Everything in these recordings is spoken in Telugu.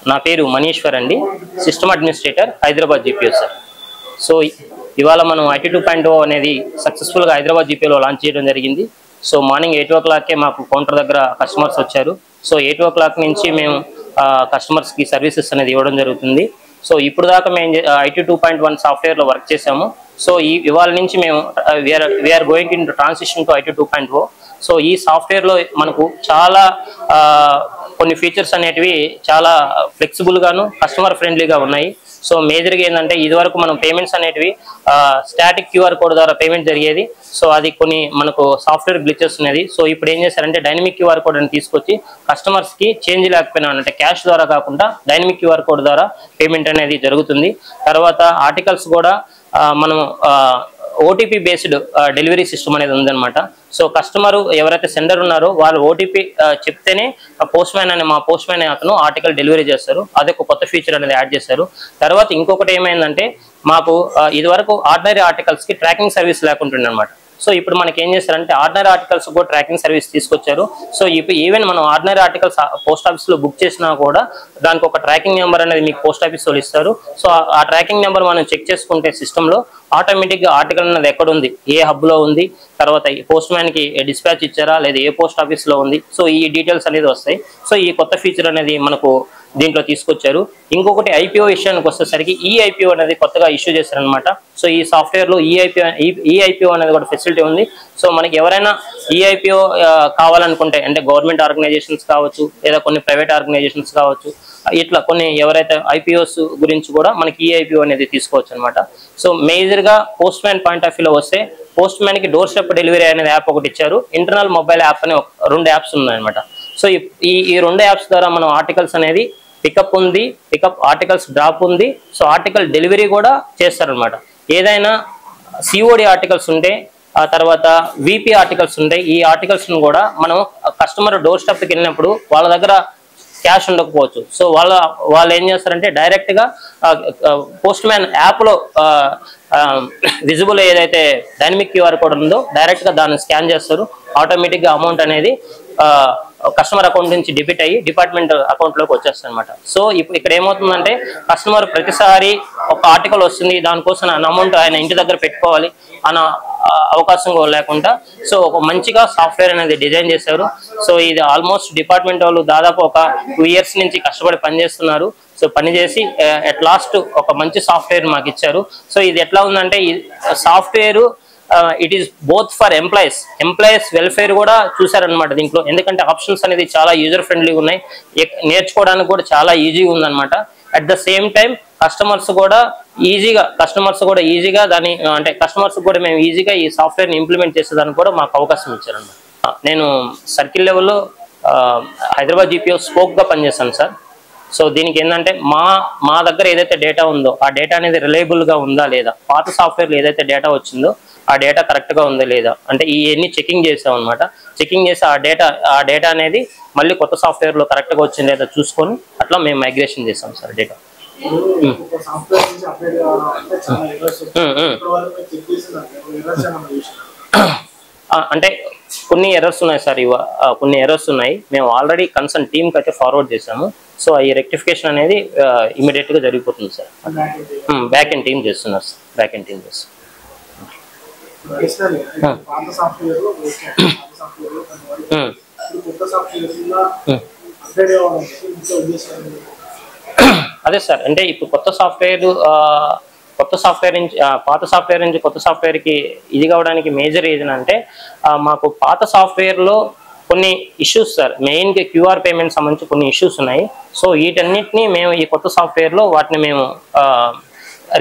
నా పేరు మనీశ్వర్ అండి, system administrator, Hyderabad GPO sir. So ఇవాళ మనం IT 2.0 అనేది సక్సెస్ఫుల్గా హైదరాబాద్ జీపీఓలో లాంచ్ చేయడం జరిగింది. సో మార్నింగ్ 8 o'clockకే మాకు కౌంటర్ దగ్గర కస్టమర్స్ వచ్చారు. సో 8 o'clock నుంచి మేము కస్టమర్స్కి సర్వీసెస్ అనేది ఇవ్వడం జరుగుతుంది. సో ఇప్పుడు దాకా మేము IT 2.1 సాఫ్ట్వేర్లో వర్క్ చేసాము. సో ఇవాళ నుంచి మేము we're going in transition to IT 2.0. సో ఈ సాఫ్ట్వేర్లో మనకు చాలా కొన్ని ఫీచర్స్ అనేటివి చాలా ఫ్లెక్సిబుల్గాను కస్టమర్ ఫ్రెండ్లీగా ఉన్నాయి. సో మేజర్గా ఏంటంటే ఇదివరకు మనం పేమెంట్స్ అనేటివి స్టాటిక్ QR కోడ్ ద్వారా పేమెంట్ జరిగేది. సో అది కొన్ని మనకు సాఫ్ట్వేర్ గ్లిచెస్ ఉన్నది. సో ఇప్పుడు ఏం చేశారంటే డైనమిక్ QR కోడ్ అని తీసుకొచ్చి కస్టమర్స్కి చేంజ్ లేకపోయినా అంటే క్యాష్ ద్వారా కాకుండా డైనమిక్ QR కోడ్ ద్వారా పేమెంట్ అనేది జరుగుతుంది. తర్వాత ఆర్టికల్స్ కూడా మనం OTP బేస్డ్ డెలివరీ సిస్టమ్ అనేది ఉందన్నమాట. సో కస్టమరు ఎవరైతే సెండర్ ఉన్నారో వాళ్ళు OTP చెప్తేనే పోస్ట్ మ్యాన్ అతను ఆర్టికల్ డెలివరీ చేస్తారు. అదొక కొత్త ఫీచర్ అనేది యాడ్ చేశారు. తర్వాత ఇంకొకటి ఏమైందంటే మాకు ఇదివరకు ఆర్డినరీ ఆర్టికల్స్కి ట్రాకింగ్ సర్వీస్ లేకుంటుండే అనమాట. సో ఇప్పుడు మనకి ఏం చేస్తారంటే ఆర్డినరీ ఆర్టికల్స్ కూడా ట్రాకింగ్ సర్వీస్ తీసుకొచ్చారు. సో ఇప్పుడు ఈవెన్ మనం ఆర్డినరీ ఆర్టికల్స్ పోస్ట్ ఆఫీస్లో బుక్ చేసినా కూడా దానికి ఒక ట్రాకింగ్ నెంబర్ అనేది మీకు పోస్ట్ ఆఫీస్ వాళ్ళు ఇస్తారు. సో ఆ ట్రాకింగ్ నెంబర్ మనం చెక్ చేసుకుంటే సిస్టంలో ఆటోమేటిక్గా ఆర్టికల్ అనేది ఎక్కడుంది, ఏ హబ్లో ఉంది, తర్వాత పోస్ట్ మ్యాన్కి డిస్పాచ్ ఇచ్చారా లేదా ఏ పోస్ట్ ఆఫీస్లో ఉంది, సో ఈ డీటెయిల్స్ అనేది వస్తాయి. సో ఈ కొత్త ఫీచర్ అనేది మనకు దీంట్లో తీసుకొచ్చారు. ఇంకొకటి IPO విషయానికి వచ్చేసరికి IPO అనేది కొత్తగా ఇష్యూ చేశారనమాట. సో ఈ సాఫ్ట్వేర్లో IPO అనేది కూడా ఫెసిలిటీ ఉంది. సో మనకి ఎవరైనా IPO కావాలనుకుంటే అంటే గవర్నమెంట్ ఆర్గనైజేషన్స్ కావచ్చు లేదా కొన్ని ప్రైవేట్ ఆర్గనైజేషన్స్ కావచ్చు, ఇట్లా కొన్ని ఎవరైతే IPOs గురించి కూడా మనకి IPO అనేది తీసుకోవచ్చు అనమాట. సో మేజర్గా పోస్ట్ మ్యాన్ పాయింట్ ఆఫ్ వ్యూలో వస్తే పోస్ట్ మ్యాన్కి డోర్ స్టెప్ డెలివరీ అనేది యాప్ ఒకటి ఇచ్చారు. ఇంటర్నల్ మొబైల్ యాప్ అనే 2 యాప్స్ ఉన్నాయన్నమాట. సో ఈ 2 యాప్స్ ద్వారా మనం ఆర్టికల్స్ అనేది పికప్ ఉంది, ఆర్టికల్స్ డ్రాప్ ఉంది. సో ఆర్టికల్ డెలివరీ కూడా చేస్తారనమాట. ఏదైనా COD ఆర్టికల్స్ ఉంటే ఆ తర్వాత VP ఆర్టికల్స్ ఉంటాయి. ఈ ఆర్టికల్స్ను కూడా మనం కస్టమర్ డోర్ స్టెప్కి వెళ్ళినప్పుడు వాళ్ళ దగ్గర క్యాష్ ఉండకపోవచ్చు. సో వాళ్ళు ఏం చేస్తారంటే డైరెక్ట్గా పోస్ట్ మ్యాన్ యాప్లో విజిబుల్ ఏదైతే డైనమిక్ QR కోడ్ ఉందో డైరెక్ట్గా దాన్ని స్కాన్ చేస్తారు. ఆటోమేటిక్గా అమౌంట్ అనేది కస్టమర్ అకౌంట్ నుంచి డెబిట్ అయ్యి డిపార్ట్మెంట్ అకౌంట్లోకి వచ్చేస్తుంది అనమాట. సో ఇప్పుడు ఇక్కడ ఏమవుతుందంటే కస్టమర్ ప్రతిసారి ఒక ఆర్టికల్ వస్తుంది, దానికోసం అమౌంట్ ఆయన ఇంటి దగ్గర పెట్టుకోవాలి అన్న అవకాశం లేకుండా సో ఒక మంచిగా సాఫ్ట్వేర్ అనేది డిజైన్ చేశారు. సో ఇది ఆల్మోస్ట్ డిపార్ట్మెంట్ వాళ్ళు దాదాపు ఒక 2 years నుంచి కష్టపడి పనిచేస్తున్నారు. సో పనిచేసి అట్ లాస్ట్ ఒక మంచి సాఫ్ట్వేర్ మాకు ఇచ్చారు. సో ఇది ఎట్లా ఉందంటే ఈ software it is both for employees welfare కూడా చూసారనమాట దీంట్లో. ఎందుకంటే ఆప్షన్స్ అనేది చాలా యూజర్ ఫ్రెండ్లీగా ఉన్నాయి, నేర్చుకోవడానికి కూడా చాలా ఈజీగా ఉందన్నమాట. At the same time customers కూడా ఈజీగా దాన్ని అంటే కస్టమర్స్ కూడా మేము ఈజీగా ఈ సాఫ్ట్వేర్ని ఇంప్లిమెంట్ చేసేదానికి కూడా మాకు అవకాశం ఇచ్చారన్నమాట. నేను సర్కిల్ లెవెల్లో హైదరాబాద్ GPO స్పోక్గా పనిచేస్తాను సార్. సో దీనికి ఏంటంటే మా దగ్గర ఏదైతే డేటా ఉందో ఆ డేటా అనేది రిలయబుల్గా ఉందా లేదా, పాత సాఫ్ట్వేర్లో ఏదైతే డేటా వచ్చిందో ఆ డేటా కరెక్ట్గా ఉందా లేదా అంటే ఇవన్నీ చెకింగ్ చేసాం అనమాట. చెకింగ్ చేసి ఆ డేటా అనేది మళ్ళీ కొత్త సాఫ్ట్వేర్లో కరెక్ట్గా వచ్చింది లేదా చూసుకొని అట్లా మేము మైగ్రేషన్ చేసాం సార్ డేటా. అంటే కొన్ని ఎర్రర్స్ ఉన్నాయి సార్, కొన్ని ఎర్రర్స్ ఉన్నాయి. మేము ఆల్రెడీ కన్సర్న్ టీమ్కి అయితే ఫార్వర్డ్ చేసాము. సో ఈ రెక్టిఫికేషన్ అనేది ఇమీడియట్గా జరిగిపోతుంది సార్. బ్యాక్ ఎండ్ టీమ్ చేస్తున్నారు సార్, బ్యాక్ ఎండ్ టీమ్ చేస్తున్నారు. అదే సార్, అంటే ఇప్పుడు కొత్త సాఫ్ట్వేర్ నుంచి పాత సాఫ్ట్వేర్ నుంచి కొత్త సాఫ్ట్వేర్కి ఇది కావడానికి మేజర్ రీజన్ అంటే మాకు పాత సాఫ్ట్వేర్లో కొన్ని ఇష్యూస్ సార్, మెయిన్గా QR పేమెంట్ సంబంధించి కొన్ని ఇష్యూస్ ఉన్నాయి. సో వీటన్నిటిని మేము ఈ కొత్త సాఫ్ట్వేర్లో వాటిని మేము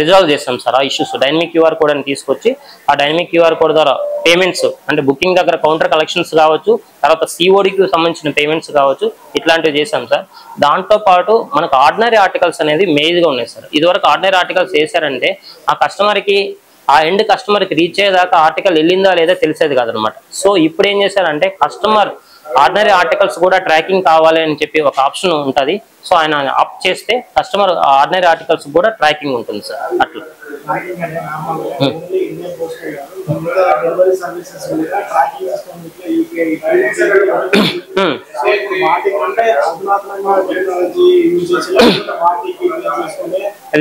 రిజాల్వ్ చేస్తాం సార్. ఆ ఇష్యూస్ డైనమిక్ QR కోడ్ అని తీసుకొచ్చి ఆ డైనమిక్ QR కోడ్ ద్వారా పేమెంట్స్ అంటే బుకింగ్ దగ్గర కౌంటర్ కలెక్షన్స్ కావచ్చు, తర్వాత CODకి సంబంధించిన పేమెంట్స్ కావచ్చు, ఇట్లాంటివి చేసాం సార్. దాంతోపాటు మనకు ఆర్డినరీ ఆర్టికల్స్ అనేది మేజర్గా ఉన్నాయి సార్. ఇదివరకు ఆర్డినరీ ఆర్టికల్స్ చేశారంటే ఆ కస్టమర్కి ఆ ఎండ్ కస్టమర్కి రీచ్ అయ్యేదాకా ఆర్టికల్ వెళ్ళిందా లేదా తెలిసేది కాదనమాట. సో ఇప్పుడు ఏం చేశారంటే కస్టమర్ ఆర్డినరీ ఆర్టికల్స్ కూడా ట్రాకింగ్ కావాలి అని చెప్పి ఒక ఆప్షన్ ఉంటుంది. సో ఆయన ఆప్ చేస్తే కస్టమర్ ఆర్డినరీ ఆర్టికల్స్ కూడా ట్రాకింగ్ ఉంటుంది సార్. అట్లా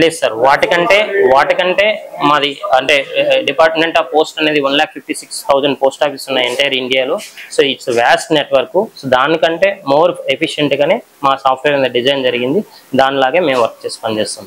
లేదు సార్, వాటికంటే మాది అంటే డిపార్ట్మెంట్ ఆఫ్ పోస్ట్ అనేది 1,56,000 పోస్ట్ ఆఫీస్ ఉన్నాయి ఎంటైర్ ఇండియాలో. So it's vast network. So దానికంటే మోర్ ఎఫిషియెంట్ గానే మా సాఫ్ట్వేర్ అనేది డిజైన్ జరిగింది. దానిలాగే మేము వర్క్ చేసి పనిచేస్తాం.